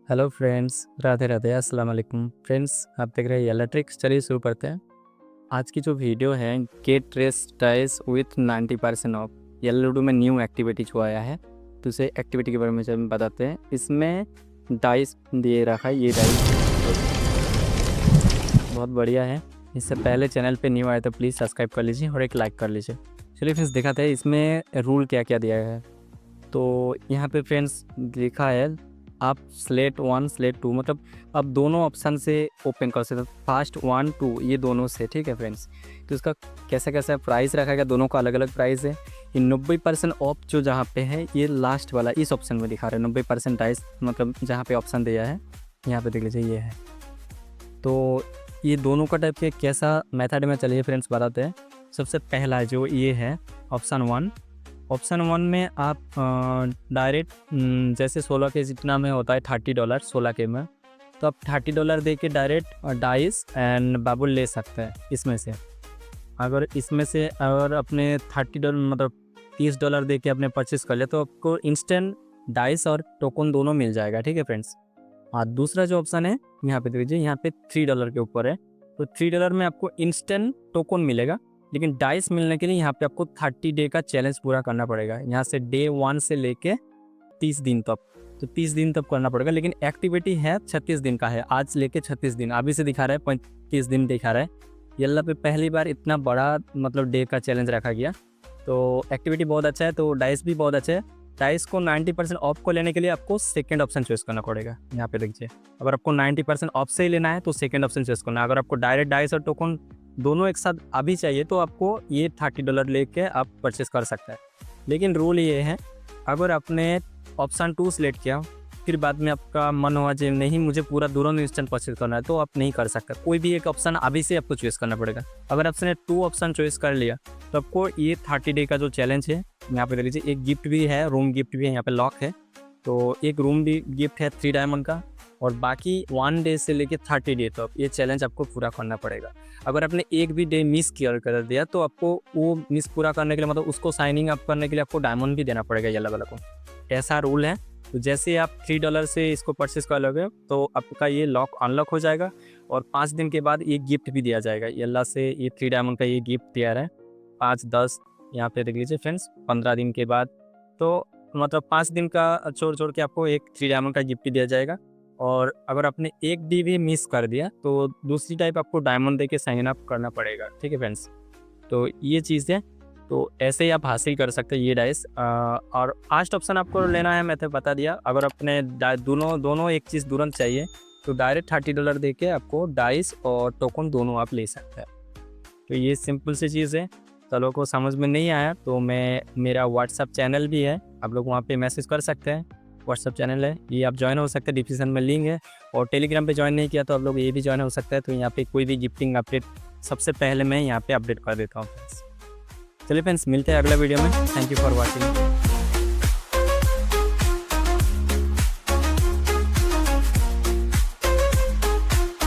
Hello friends, Radhe Radhe, अस्सलाम वालेकुम। Friends, आप देख रहे हैं येलो ट्रिक्स। चलिए शुरू करते हैं। आज की जो वीडियो है, get race dice with 90% off. Yellow ludo में न्यू एक्टिविटी जो आया है, तो उसे एक्टिविटी के बारे में जब बताते हैं। इसमें डाइस दे रखा है, ये डाइस बहुत बढ़िया है। इससे पहले चैनल पे न्यू आए तो प्लीज़ सब्सक्राइब कर लीजिए और एक लाइक कर लीजिए। चलिए फ्रेंड्स, दिखाते हैं इसमें रूल क्या क्या दिया है। तो यहाँ पे फ्रेंड्स लिखा है, आप स्लेट 1 स्लेट 2 मतलब आप दोनों ऑप्शन से ओपन कर सकते हो। फास्ट 1 2 ये दोनों से, ठीक है फ्रेंड्स। तो इसका कैसा कैसा प्राइस रखा गया, दोनों का अलग अलग प्राइस है। ये 90% ऑफ जो जहाँ पे है, ये लास्ट वाला इस ऑप्शन में दिखा रहा है 90% डाइस, मतलब जहाँ पे ऑप्शन दिया है यहाँ पे देख लीजिए, ये है। तो ये दोनों का टाइप के कैसा मेथड में, चलिए फ्रेंड्स बताते हैं। सबसे पहला जो ये है ऑप्शन 1। ऑप्शन 1 में आप डायरेक्ट जैसे 16 के जितना में होता है $30 16 के में, तो आप $30 दे के डायरेक्ट डाइस एंड बाबुल ले सकते हैं इसमें से। अगर इसमें से अगर अपने $30 मतलब $30 दे के आपने परचेस कर लिया, तो आपको इंस्टेंट डाइस और टोकन दोनों मिल जाएगा, ठीक है फ्रेंड्स। हाँ, दूसरा जो ऑप्शन है यहाँ पे देखिए, यहाँ पे $3 के ऊपर है। तो $3 में आपको इंस्टेंट टोकन मिलेगा, लेकिन डाइस मिलने के लिए यहाँ पे आपको 30 डे का चैलेंज पूरा करना पड़ेगा। यहाँ से डे 1 से लेके 30 दिन तक, तो 30 दिन तक करना पड़ेगा। लेकिन एक्टिविटी है 36 दिन का है, आज लेके 36 दिन। अभी से दिखा रहा है 35 दिन दिखा रहा है। येल्ला पे पहली बार इतना बड़ा मतलब डे का चैलेंज रखा गया। तो एक्टिविटी बहुत अच्छा है, तो डाइस भी बहुत अच्छा है। डाइस को 90% ऑफ को लेने के लिए आपको सेकंड ऑप्शन चॉइस करना पड़ेगा। यहाँ पे देखिए, अगर आपको 90% ऑफ से ही लेना है तो सेकंड ऑप्शन चॉइस करना है। अगर आपको डायरेक्ट डाइस और टोकन दोनों एक साथ अभी चाहिए, तो आपको ये $30 लेके आप परचेस कर सकते हैं। लेकिन रूल ये है, अगर आपने ऑप्शन 2 सिलेक्ट किया, फिर बाद में आपका मन हुआ जो नहीं मुझे पूरा दोनों इंस्टेंट परचेस करना है, तो आप नहीं कर सकते। कोई भी एक ऑप्शन अभी से आपको चॉइस करना पड़ेगा। अगर आपने 2 ऑप्शन चॉइस कर लिया, तो आपको ये 30 डे का जो चैलेंज है, यहाँ पे देख लीजिए, एक गिफ्ट भी है, रूम गिफ्ट भी है, यहाँ पे लॉक है। तो एक रूम भी गिफ्ट है 3 डायमंड का, और बाकी 1 डे से लेके 30 डे तक ये चैलेंज आपको पूरा करना पड़ेगा। अगर आपने एक भी डे मिस कर दिया, तो आपको वो मिस पूरा करने के लिए, मतलब उसको साइनिंग अप करने के लिए आपको डायमंड भी देना पड़ेगा येलो वाला को। ऐसा रूल है। तो जैसे आप $3 से इसको परचेस कर लोगे, तो आपका ये लॉक अनलॉक हो जाएगा, और 5 दिन के बाद ये गिफ्ट भी दिया जाएगा। येल्ला से ये 3 डायमंड का ये गिफ्ट दिया है 5 10, यहाँ पे देख लीजिए फ्रेंड्स, 15 दिन के बाद। तो मतलब 5 दिन का छोड़ के आपको एक 3 डायमंड का गिफ्ट दिया जाएगा। और अगर आपने एक डी भी मिस कर दिया, तो दूसरी टाइप आपको डायमंड देके साइन अप करना पड़ेगा, ठीक है फ्रेंड्स। तो ये चीज़ है। तो ऐसे ही आप हासिल कर सकते हैं ये डाइस। और फास्ट ऑप्शन आपको लेना है, मैं तो बता दिया। अगर अपने दोनों एक चीज़ तुरंत चाहिए, तो डायरेक्ट $30 दे के आपको डाइस और टोकन दोनों आप ले सकते हैं। तो ये सिंपल सी चीज़ है। चलो को समझ में नहीं आया तो मेरा व्हाट्सअप चैनल भी है, आप लोग वहाँ पे मैसेज कर सकते हैं। व्हाट्सअप चैनल है, ये आप ज्वाइन हो सकते हैं, डिस्क्रिप्शन में लिंक है। और टेलीग्राम पे ज्वाइन नहीं किया तो आप लोग ये भी ज्वाइन हो सकता है। तो यहाँ पे कोई भी गिफ्टिंग अपडेट सबसे पहले मैं यहाँ पे अपडेट कर देता हूँ फ्रेंड्स। चलिए फ्रेंड्स, मिलते हैं अगला वीडियो में। Thank you for watching.